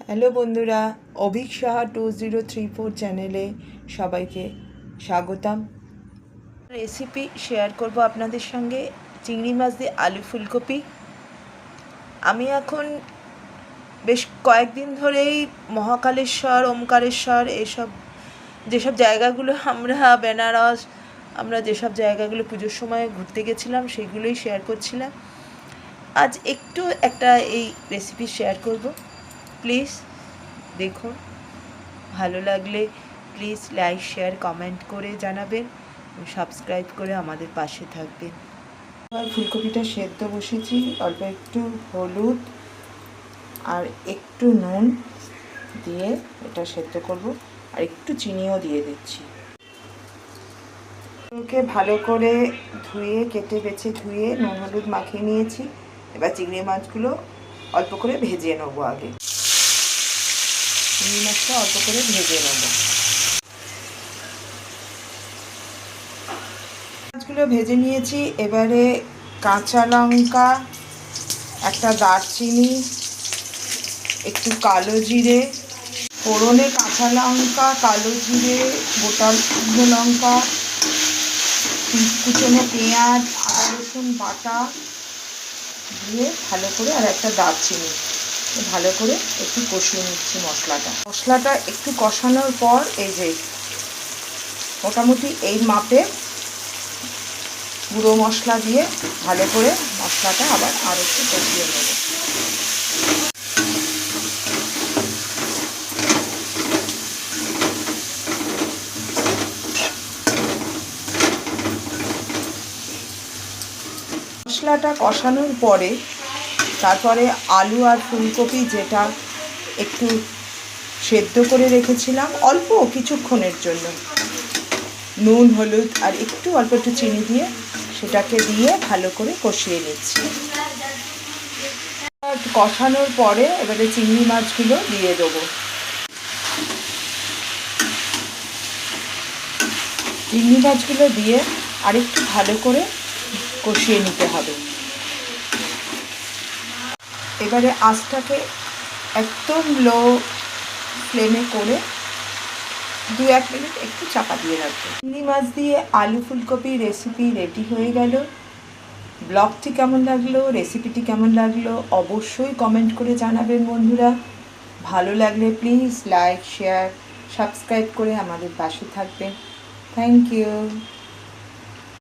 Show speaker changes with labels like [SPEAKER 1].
[SPEAKER 1] Hello বন্ধুরা, অভিক সাহা 2034 চ্যানেলে সবাইকে স্বাগতম। রেসিপি শেয়ার করব আপনাদের সঙ্গে, চিংড়ি মাছ দিয়ে আলু ফুলকপি। আমি এখন বেশ কয়েকদিন ধরেই মহাকালেশ্বর, ওমকারেশ্বর এসব যেসব জায়গাগুলো আমরা যেসব জায়গাগুলো পুজোর সময় ঘুরতে গেছিলাম সেগুলোই শেয়ার করছিলাম। আজ একটু একটা এই রেসিপি শেয়ার করব। প্লিজ দেখুন, ভালো লাগলে প্লিজ লাইক শেয়ার কমেন্ট করে জানাবেন, সাবস্ক্রাইব করে আমাদের পাশে থাকবেন। ফুলকপিটা সেদ্ধ বসেছি, অল্প একটু হলুদ আর একটু নুন দিয়ে এটা সেদ্ধ করব, আর একটু চিনিও দিয়ে দিচ্ছি। ওকে ভালো করে ধুয়ে কেটে বেছে ধুয়ে নুন হলুদ মাখিয়ে নিয়েছি। এবার চিংড়ি মাছগুলো অল্প করে ভেজে নেবো। আগে চিংড়ি মাছটা অল্প করে ভেজে নেব। মাছগুলো ভেজে নিয়েছি। এবারে কাঁচা লঙ্কা, একটা দারচিনি, একটু কালো জিরে, ফোড়নে কাঁচা লঙ্কা, কালো জিরে, গোটা লঙ্কা, কুচনো পেঁয়াজ, আদা রসুন বাটা দিয়ে ভালো করে, আর একটা দারচিনি ভালো করে একটু কষিয়ে নিচ্ছি মশলাটা একটু কষানোর পর এই যে মোটামুটি এই মাপে গুঁড়ো মশলা দিয়ে ভালো করে মশলাটা আবার আর একটু কষিয়ে নেব। মশলাটা কষানোর পরে তারপরে আলু আর ফুলকপি যেটা একটু সেদ্ধ করে রেখেছিলাম অল্প কিছুক্ষণের জন্য, নুন হলুদ আর অল্প একটু চিনি দিয়ে সেটাকে দিয়ে ভালো করে কষিয়ে নিচ্ছি। কষানোর পরে এবারে চিংড়ি মাছগুলো দিয়ে দেবো। চিংড়ি মাছগুলো দিয়ে আরেকটু ভালো করে কষিয়ে নিতে হবে। এবারে আঁচটাকে একদম লো ফ্লেমে করে 2-1 মিনিট একটু চাপা দিয়ে রাখবো। চিংড়ি মাছ দিয়ে আলু ফুলকপি রেসিপি রেডি হয়ে গেল। ব্লগটি কেমন লাগলো, রেসিপিটি কেমন লাগলো অবশ্যই কমেন্ট করে জানাবেন বন্ধুরা। ভালো লাগলে প্লিজ লাইক শেয়ার সাবস্ক্রাইব করে আমাদের পাশে থাকবেন। Thank you.